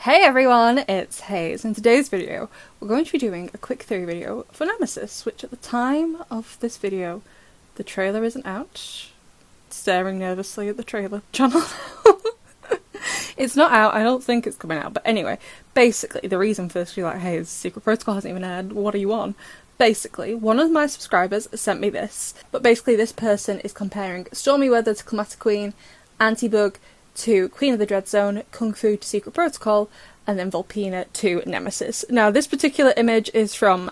Hey everyone, it's Hayes. In today's video, we're going to be doing a quick theory video for Nemesis, which at the time of this video, the trailer isn't out. Staring nervously at the trailer channel. It's not out, I don't think it's coming out, but anyway, basically, the reason for this, you're like, hey, Secret Protocol hasn't even aired, what are you on? Basically, one of my subscribers sent me this, but basically this person is comparing Stormy Weather to Climatic Queen, Anti-Bug to Queen of the Dread Zone, Kung Fu to Secret Protocol, and then Vulpina to Nemesis. Now, this particular image is from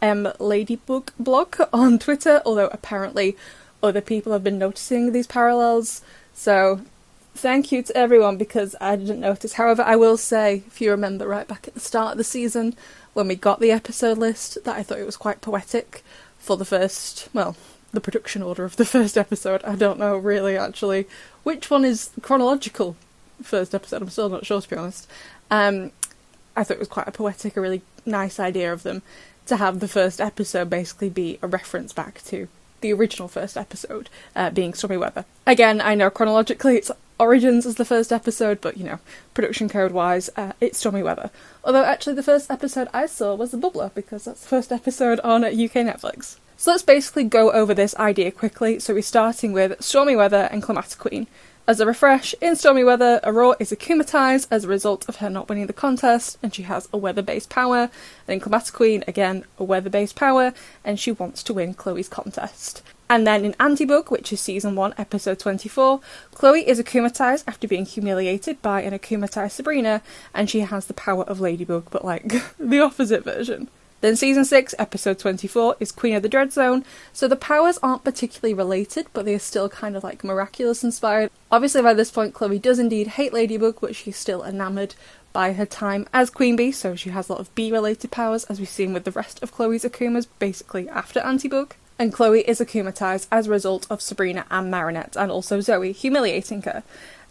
@Ladybug blog on Twitter, although apparently other people have been noticing these parallels, so thank you to everyone because I didn't notice. However, I will say, if you remember right back at the start of the season, when we got the episode list, that I thought it was quite poetic for the first, well, the production order of the first episode. I don't know really actually which one is chronological first episode, I'm still not sure to be honest. I thought it was quite a poetic, a really nice idea of them to have the first episode basically be a reference back to the original first episode, being Stormy Weather. Again, I know chronologically it's Origins as the first episode, but you know, production code wise, it's Stormy Weather. Although actually the first episode I saw was The Bubbler, because that's the first episode on UK Netflix. So let's basically go over this idea quickly. So we're starting with Stormy Weather and Climatic Queen. As a refresh, in Stormy Weather, Aurora is akumatized as a result of her not winning the contest, and she has a weather-based power. And in Climatic Queen, again, a weather-based power, and she wants to win Chloe's contest. And then in Anti-Bug, which is Season 1, Episode 24, Chloe is akumatized after being humiliated by an akumatized Sabrina, and she has the power of Ladybug, but like, the opposite version. Then Season 6, Episode 24 is Queen of the Dread Zone, so the powers aren't particularly related, but they are still kind of like Miraculous inspired. Obviously by this point Chloe does indeed hate Ladybug, but she's still enamoured by her time as Queen Bee, so she has a lot of bee-related powers, as we've seen with the rest of Chloe's Akumas, basically after Anti-Bug. And Chloe is akumatized as a result of Sabrina and Marinette, and also Zoe, humiliating her.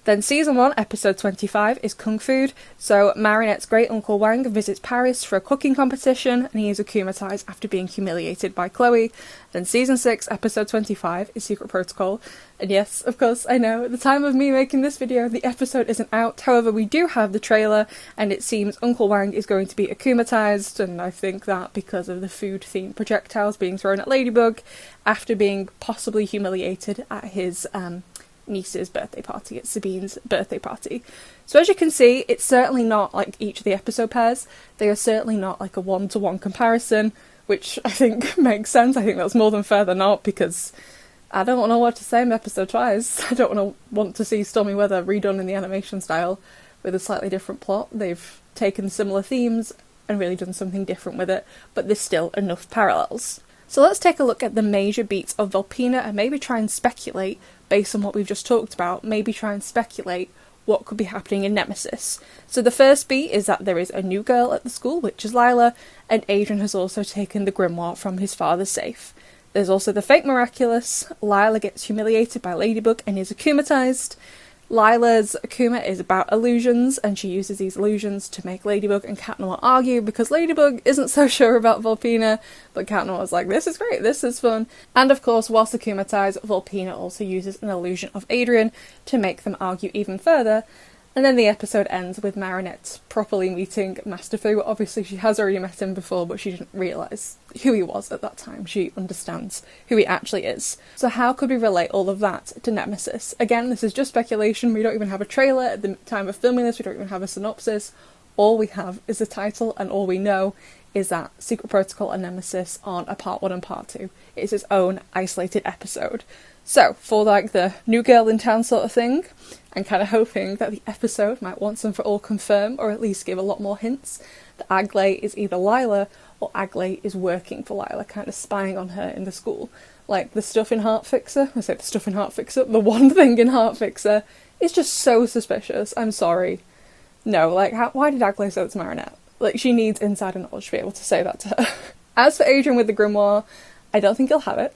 Then Season 1, Episode 25 is Kung Fu, so Marinette's great uncle Wang visits Paris for a cooking competition, and he is akumatized after being humiliated by Chloe. Then Season 6, Episode 25 is Secret Protocol, and yes, of course, I know, at the time of me making this video, the episode isn't out, however we do have the trailer, and it seems Uncle Wang is going to be akumatized, and I think that because of the food-themed projectiles being thrown at Ladybug, after being possibly humiliated at his, niece's birthday party, it's Sabine's birthday party. So as you can see, it's certainly not like each of the episode pairs. They are certainly not like a one-to-one comparison, which I think makes sense. I think that's more than fair than not, because I don't know what to say in episode twice. I don't want to see Stormy Weather redone in the animation style with a slightly different plot. They've taken similar themes and really done something different with it, but there's still enough parallels. So let's take a look at the major beats of Vulpina and maybe try and speculate, based on what we've just talked about, maybe try and speculate what could be happening in Nemesis. So the first beat is that there is a new girl at the school, which is Lila, and Adrian has also taken the grimoire from his father's safe. There's also the fake Miraculous. Lila gets humiliated by Ladybug and is akumatized. Lila's Akuma is about illusions, and she uses these illusions to make Ladybug and Cat Noir argue, because Ladybug isn't so sure about Vulpina, but Cat Noir's like, this is great, this is fun. And of course, whilst akumatized, Vulpina also uses an illusion of Adrian to make them argue even further. And then the episode ends with Marinette properly meeting Master Fu. Obviously she has already met him before, but she didn't realise who he was at that time. She understands who he actually is. So how could we relate all of that to Nemesis? Again, this is just speculation. We don't even have a trailer at the time of filming this. We don't even have a synopsis. All we have is the title, and all we know is that Secret Protocol and Nemesis aren't a part 1 and part 2. It's its own isolated episode. So, for like the new girl in town sort of thing, I'm kind of hoping that the episode might once and for all confirm, or at least give a lot more hints, that Agley is either Lila, or Agley is working for Lila, kind of spying on her in the school. Like, the stuff in Heart Fixer, I say the stuff in Heart Fixer, the one thing in Heart Fixer is just so suspicious, I'm sorry. No, like, why did Agley say that to Marinette? Like, she needs insider knowledge to be able to say that to her. As for Adrian with the grimoire, I don't think he'll have it.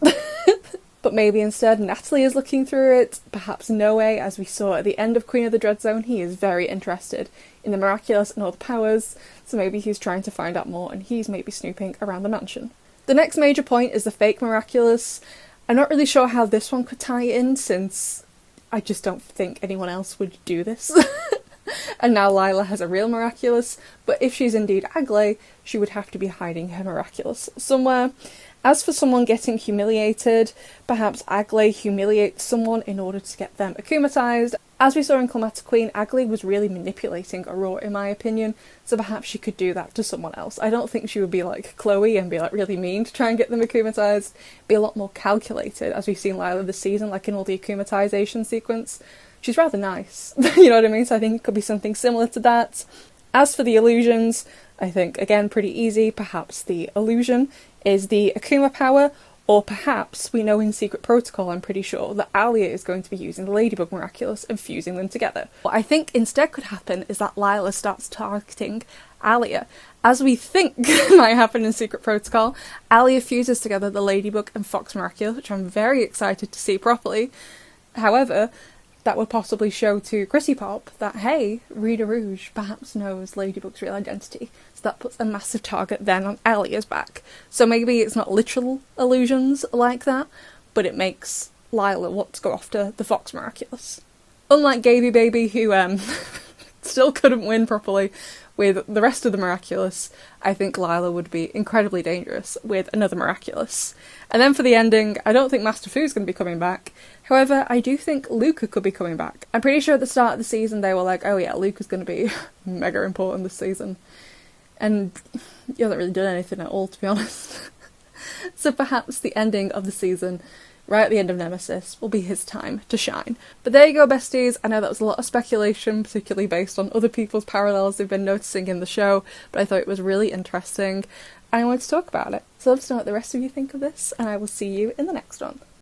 But maybe instead Natalie is looking through it, perhaps Noe, as we saw at the end of Queen of the Dread Zone. He is very interested in the Miraculous and all the powers, so maybe he's trying to find out more and he's maybe snooping around the mansion. The next major point is the fake Miraculous. I'm not really sure how this one could tie in, since I just don't think anyone else would do this. and now Lila has a real Miraculous, but if she's indeed Agley, she would have to be hiding her Miraculous somewhere. As for someone getting humiliated, perhaps Agley humiliates someone in order to get them akumatized. As we saw in Climactic Queen, Agley was really manipulating Aurora in my opinion, so perhaps she could do that to someone else. I don't think she would be like Chloe and be like really mean to try and get them akumatized. Be a lot more calculated, as we've seen Lila this season, like in all the akumatization sequence. She's rather nice, you know what I mean? So I think it could be something similar to that. As for the illusions, I think, again, pretty easy. Perhaps the illusion is the Akuma power, or perhaps we know in Secret Protocol, I'm pretty sure, that Alia is going to be using the Ladybug Miraculous and fusing them together. What I think instead could happen is that Lila starts targeting Alia. As we think might happen in Secret Protocol, Alia fuses together the Ladybug and Fox Miraculous, which I'm very excited to see properly. However, that would possibly show to Chrissy Pop that, hey, Rita Rouge perhaps knows Ladybug's real identity. So that puts a massive target then on Alia's back. So maybe it's not literal illusions like that, but it makes Lila want to go after the Fox Miraculous. Unlike Gaby Baby, who still couldn't win properly with the rest of the Miraculous, I think Lila would be incredibly dangerous with another Miraculous. And then for the ending, I don't think Master Fu's going to be coming back. However, I do think Luca could be coming back. I'm pretty sure at the start of the season they were like, oh yeah, Luca's going to be mega important this season. And he hasn't really done anything at all, to be honest. So perhaps the ending of the season, right at the end of Nemesis, will be his time to shine. But there you go, besties. I know that was a lot of speculation, particularly based on other people's parallels they've been noticing in the show, but I thought it was really interesting, and I wanted to talk about it. So I'd love to know what the rest of you think of this, and I will see you in the next one.